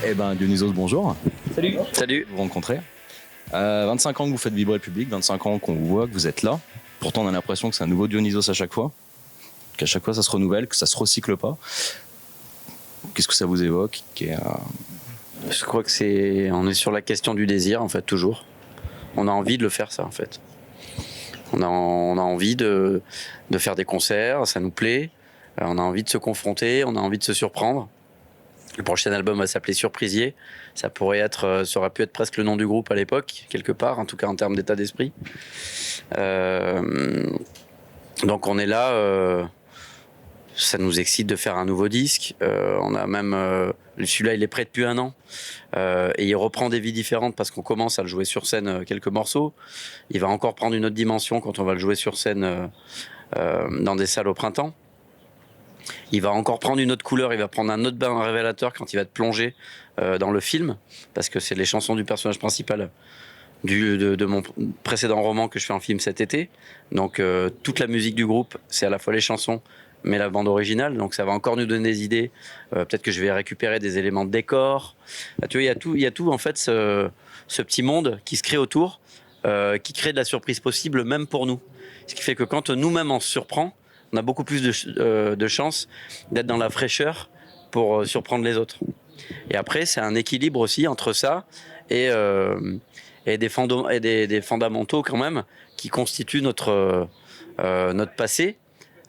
Eh ben Dionysos, bonjour. Salut. Salut. Vous rencontrez. 25 ans que vous faites vibrer le public, 25 ans qu'on vous voit, que vous êtes là. Pourtant on a l'impression que c'est un nouveau Dionysos à chaque fois, qu'à chaque fois ça se renouvelle, que ça se recycle pas. Qu'est-ce que ça vous évoque? Je crois que on est sur la question du désir en fait, toujours. On a envie de le faire ça en fait. On a envie de faire des concerts, ça nous plaît. On a envie de se confronter, on a envie de se surprendre. Le prochain album va s'appeler Surprisier. Ça aurait pu être presque le nom du groupe à l'époque, quelque part, en tout cas en termes d'état d'esprit. Donc on est là, ça nous excite de faire un nouveau disque. On a même celui-là, il est prêt depuis 1 an et il reprend des vies différentes parce qu'on commence à le jouer sur scène quelques morceaux. Il va encore prendre une autre dimension quand on va le jouer sur scène dans des salles au printemps. Il va encore prendre une autre couleur, il va prendre un autre bain révélateur quand il va te plonger dans le film, parce que c'est les chansons du personnage principal de mon précédent roman que je fais en film cet été. Donc toute la musique du groupe, c'est à la fois les chansons, mais la bande originale, donc ça va encore nous donner des idées. Peut-être que je vais récupérer des éléments de décor. Tu vois, il y a tout en fait, ce petit monde qui se crée autour, qui crée de la surprise possible, même pour nous. Ce qui fait que quand nous-mêmes on se surprend, on a beaucoup plus de chances d'être dans la fraîcheur pour surprendre les autres. Et après, c'est un équilibre aussi entre ça et des fondamentaux quand même qui constituent notre passé,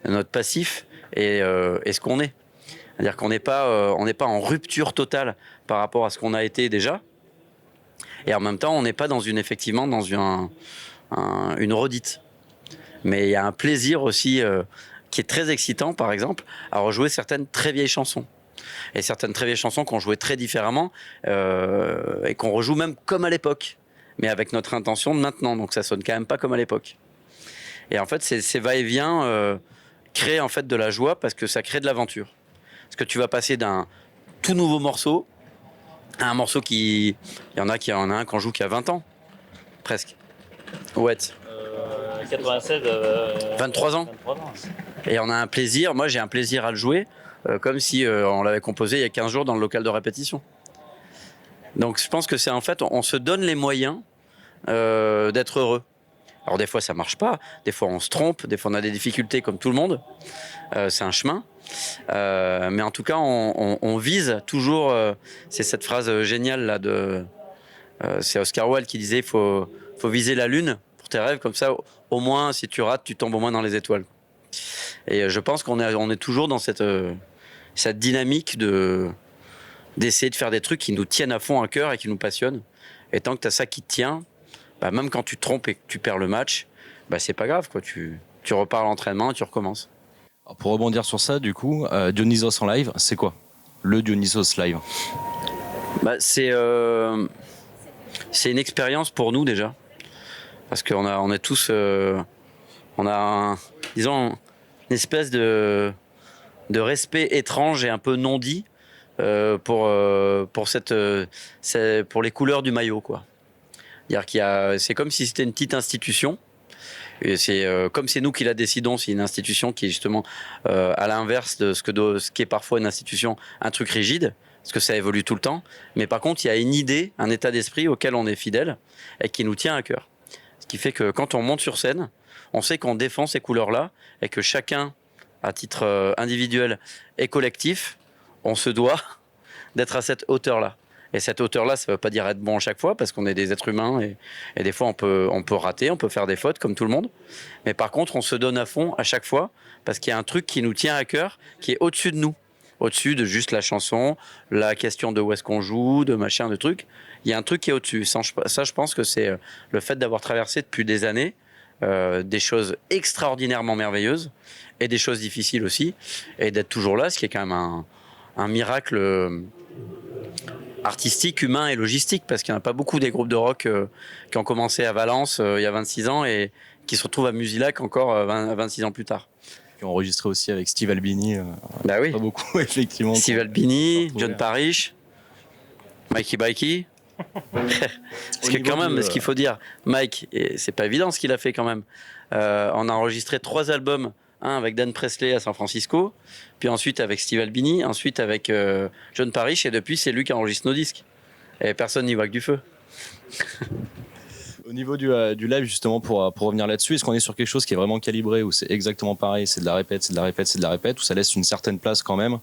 notre passif et ce qu'on est. C'est-à-dire qu'on n'est pas en rupture totale par rapport à ce qu'on a été déjà. Et en même temps, on n'est pas effectivement dans une redite. Mais il y a un plaisir aussi qui est très excitant, par exemple, à rejouer certaines très vieilles chansons. Et certaines très vieilles chansons qu'on jouait très différemment et qu'on rejoue même comme à l'époque, mais avec notre intention de maintenant. Donc ça sonne quand même pas comme à l'époque. Et en fait, ces va-et-vient créent en fait de la joie parce que ça crée de l'aventure. Parce que tu vas passer d'un tout nouveau morceau à un morceau il y en a un qu'on joue qui a 20 ans, presque. Ouais. 96, 23 ans. 23 ans. Et on a un plaisir, moi j'ai un plaisir à le jouer, comme si on l'avait composé il y a 15 jours dans le local de répétition. Donc je pense que c'est en fait, on se donne les moyens d'être heureux. Alors des fois ça marche pas, des fois on se trompe, des fois on a des difficultés comme tout le monde, c'est un chemin. Mais en tout cas on vise toujours, c'est cette phrase géniale là c'est Oscar Wilde qui disait faut viser la lune pour tes rêves, comme ça au moins si tu rates tu tombes au moins dans les étoiles. Et je pense qu'on est toujours dans cette dynamique d'essayer de faire des trucs qui nous tiennent à fond à cœur et qui nous passionnent. Et tant que tu as ça qui te tient, bah même quand tu te trompes et que tu perds le match, bah c'est pas grave, quoi. Tu repars à l'entraînement et tu recommences. Alors pour rebondir sur ça, du coup, Dionysos en live, c'est quoi le Dionysos live? Bah c'est une expérience pour nous déjà, parce qu'on est tous, on a disons une espèce de respect étrange et un peu non dit pour les couleurs du maillot, quoi. C'est-à-dire c'est comme si c'était une petite institution. Et comme c'est nous qui la décidons, c'est une institution qui est justement à l'inverse de ce qui est parfois une institution, un truc rigide, parce que ça évolue tout le temps. Mais par contre, il y a une idée, un état d'esprit auquel on est fidèle et qui nous tient à cœur. Ce qui fait que quand on monte sur scène, on sait qu'on défend ces couleurs-là et que chacun, à titre individuel et collectif, on se doit d'être à cette hauteur-là. Et cette hauteur-là, ça ne veut pas dire être bon à chaque fois, parce qu'on est des êtres humains et des fois on peut rater, on peut faire des fautes comme tout le monde. Mais par contre, on se donne à fond à chaque fois, parce qu'il y a un truc qui nous tient à cœur, qui est au-dessus de nous. Au-dessus de juste la chanson, la question de où est-ce qu'on joue, de machin, de trucs. Il y a un truc qui est au-dessus. Ça, je pense que c'est le fait d'avoir traversé depuis des années des choses extraordinairement merveilleuses et des choses difficiles aussi, et d'être toujours là, ce qui est quand même un miracle artistique, humain et logistique, parce qu'il n'y en a pas beaucoup des groupes de rock qui ont commencé à Valence il y a 26 ans et qui se retrouvent à Musilac encore 26 ans plus tard. Qui ont enregistré aussi avec Steve Albini. Bah oui. Pas beaucoup, effectivement. Steve Albini, John Parrish, Mikey Bikey. Parce que quand même, ce qu'il faut dire, Mike, et c'est pas évident ce qu'il a fait quand même. On a enregistré 3 albums Un avec Dan Presley à San Francisco, puis ensuite avec Steve Albini, ensuite avec John Parrish, et depuis c'est lui qui enregistre nos disques. Et personne n'y voit que du feu. Au niveau du live, justement, pour revenir là-dessus, est-ce qu'on est sur quelque chose qui est vraiment calibré, où c'est exactement pareil, c'est de la répète, c'est de la répète, c'est de la répète, où ça laisse une certaine place quand même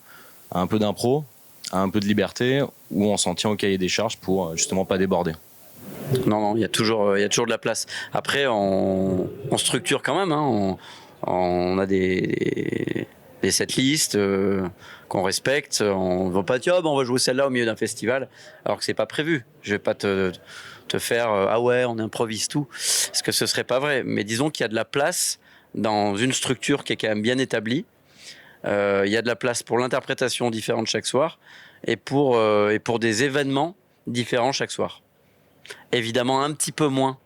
à un peu d'impro, à un peu de liberté, où on s'en tient au cahier des charges pour justement pas déborder? Non, il y a toujours de la place. Après, on structure quand même. Hein. On a des setlists qu'on respecte. On ne va pas dire on va jouer celle-là au milieu d'un festival, alors que c'est pas prévu. Je vais pas te faire ah ouais, on improvise tout, parce que ce serait pas vrai. Mais disons qu'il y a de la place dans une structure qui est quand même bien établie. Il y a de la place pour l'interprétation différente chaque soir et pour des événements différents chaque soir. Évidemment un petit peu moins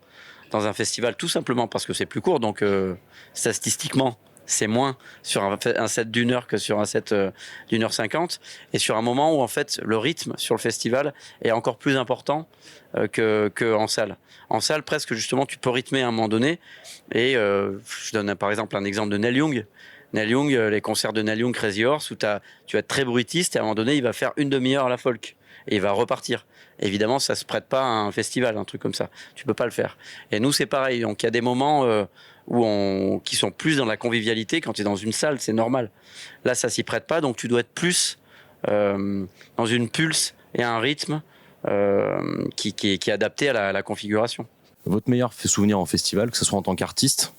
dans un festival, tout simplement parce que c'est plus court, donc statistiquement c'est moins sur un set d'une heure que sur un set d'1h50, et sur un moment où en fait le rythme sur le festival est encore plus important que en salle. En salle, presque justement, tu peux rythmer à un moment donné, et je donne par exemple un exemple de Neil Young. Neil Young, les concerts de Neil Young, Crazy Horse, où tu vas être très bruitiste, et à un moment donné il va faire une demi-heure à la folk et il va repartir. Évidemment, ça se prête pas à un festival, un truc comme ça. Tu peux pas le faire. Et nous, c'est pareil. Donc, il y a des moments qui sont plus dans la convivialité. Quand tu es dans une salle, c'est normal. Là, ça s'y prête pas. Donc, tu dois être plus dans une pulse et un rythme qui est adapté à la configuration. Votre meilleur souvenir en festival, que ce soit en tant qu'artiste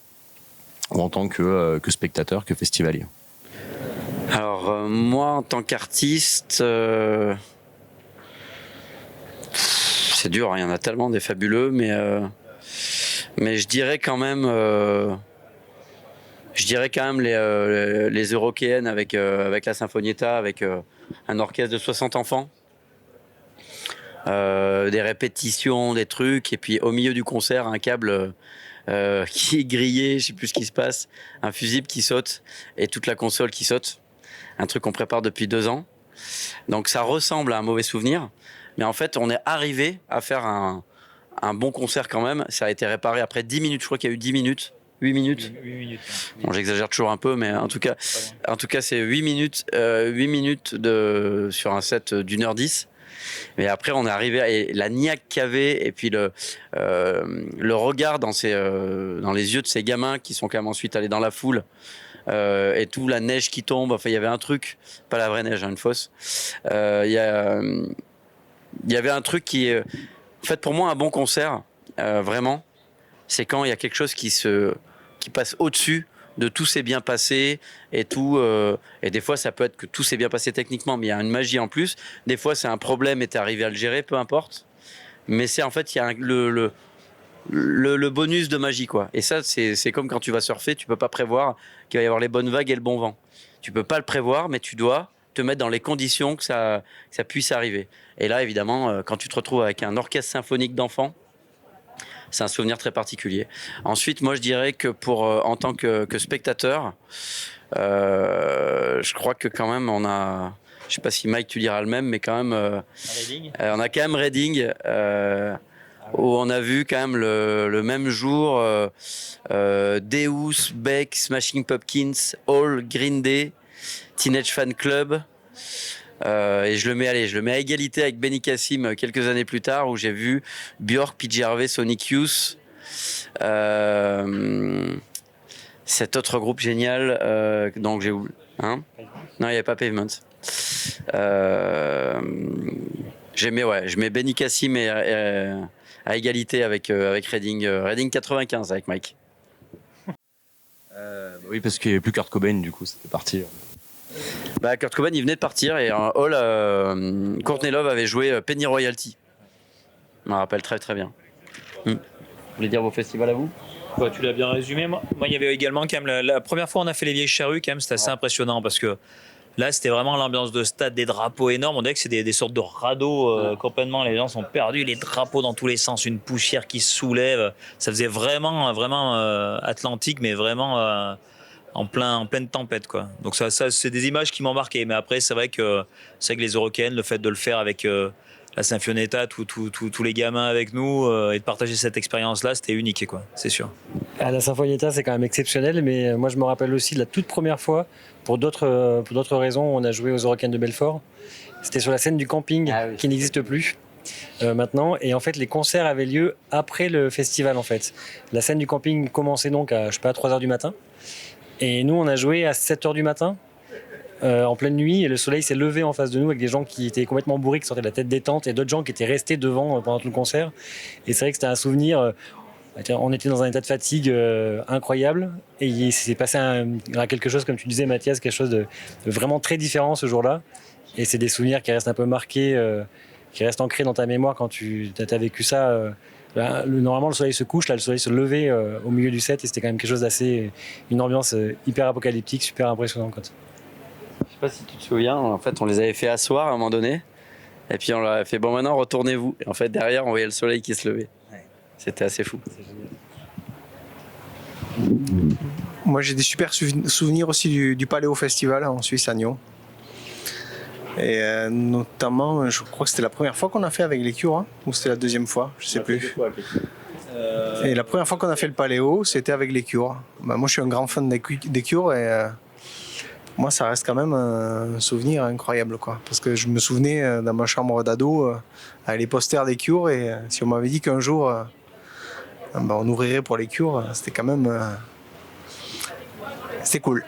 ou en tant que spectateur, que festivalier? Alors, moi, en tant qu'artiste... c'est dur, il y en a tellement des fabuleux, mais je dirais quand même les Eurokéennes avec la Sinfonietta, avec un orchestre de 60 enfants, des répétitions, des trucs, et puis au milieu du concert un câble qui est grillé, je sais plus ce qui se passe, un fusible qui saute et toute la console qui saute, un truc qu'on prépare depuis 2 ans. Donc ça ressemble à un mauvais souvenir. Mais en fait, on est arrivé à faire un bon concert quand même. Ça a été réparé après 10 minutes. Je crois qu'il y a eu 10 minutes. 8 minutes. 8 minutes. Bon, j'exagère toujours un peu, mais en tout cas, c'est 8 minutes, 8 minutes sur un set d'1h10. Mais après, on est arrivé à la niaque qu'il y avait, et puis le regard dans les yeux de ces gamins qui sont quand même ensuite allés dans la foule. Et tout, la neige qui tombe. Enfin, il y avait un truc, pas la vraie neige, une fausse. Il y avait un truc qui est... En fait, pour moi, un bon concert, vraiment, c'est quand il y a quelque chose qui passe au-dessus de tout s'est bien passé et tout. Et des fois, ça peut être que tout s'est bien passé techniquement, mais il y a une magie en plus. Des fois, c'est un problème et t'es arrivé à le gérer, peu importe. Mais c'est en fait, il y a le bonus de magie, quoi. Et ça, c'est comme quand tu vas surfer, tu peux pas prévoir qu'il va y avoir les bonnes vagues et le bon vent. Tu peux pas le prévoir, mais tu dois te mettre dans les conditions que ça puisse arriver. Et là, évidemment, quand tu te retrouves avec un orchestre symphonique d'enfants, c'est un souvenir très particulier. Ensuite, moi, je dirais que en tant que spectateur, je crois que quand même, on a... Je sais pas si Mike, tu diras le même, mais quand même... on a quand même Reading, où on a vu quand même le même jour Deus, Beck, Smashing Pumpkins, Hall, Green Day, Teenage Fan Club, et je le mets à égalité avec Benny Cassim quelques années plus tard, où j'ai vu Björk, PJ Harvey, Sonic Youth, cet autre groupe génial, donc j'ai oublié, hein, non, il n'y avait pas Pavement. Je mets Benny Cassim à égalité avec Reading 95 avec Mike. Oui, parce qu'il n'y avait plus Kurt Cobain, du coup, c'était parti. Kurt Cobain, il venait de partir, et Hall, Courtney Love avait joué Penny Royalty. Je me rappelle très très bien. Vous voulez dire vos festivals à vous? Ouais, tu l'as bien résumé. Moi, il y avait également quand même la première fois on a fait les Vieilles Charrues, quand même, c'était assez impressionnant parce que là, c'était vraiment l'ambiance de stade, des drapeaux énormes. On dirait que c'est des sortes de radeaux complètement. Les gens sont perdus, les drapeaux dans tous les sens, une poussière qui se soulève. Ça faisait vraiment Atlantique, mais vraiment en pleine tempête, quoi. Donc ça, c'est des images qui m'ont marqué. Mais après, c'est vrai que les Eurokéennes, le fait de le faire avec la Sinfionetta, tous les gamins avec nous, et de partager cette expérience-là, c'était unique, quoi, c'est sûr. À la Sinfonietta, c'est quand même exceptionnel, mais moi je me rappelle aussi de la toute première fois, pour d'autres raisons, on a joué aux Eurocaines de Belfort. C'était sur la scène du camping qui n'existe plus maintenant, et en fait les concerts avaient lieu après le festival en fait. La scène du camping commençait donc à 3h du matin, et nous on a joué à 7h du matin. En pleine nuit, et le soleil s'est levé en face de nous avec des gens qui étaient complètement bourrés, qui sortaient de la tête des tentes, et d'autres gens qui étaient restés devant pendant tout le concert. Et c'est vrai que c'était un souvenir. On était dans un état de fatigue incroyable, et il s'est passé quelque chose, comme tu disais Mathias, quelque chose de vraiment très différent ce jour-là. Et c'est des souvenirs qui restent un peu marqués, qui restent ancrés dans ta mémoire quand tu as vécu ça. Normalement, le soleil se couche, là, le soleil se levait au milieu du set, et c'était quand même quelque chose d'assez, une ambiance hyper apocalyptique, super impressionnante. Je sais pas si tu te souviens, en fait, on les avait fait asseoir à un moment donné, et puis on leur a fait bon, maintenant retournez-vous. Et en fait, derrière, on voyait le soleil qui se levait. Ouais. C'était assez fou. Moi, j'ai des super souvenirs aussi du Paléo Festival en Suisse, à Nyon. Et notamment, je crois que c'était la première fois qu'on a fait avec les Cures, ou c'était la deuxième fois, je sais plus. Et la première fois qu'on a fait le Paléo, c'était avec les Cures. Moi, je suis un grand fan des Cures, et moi, ça reste quand même un souvenir incroyable, quoi. Parce que je me souvenais dans ma chambre d'ado, avec les posters des Cures, et si on m'avait dit qu'un jour, on ouvrirait pour les Cures, c'était quand même... c'était cool.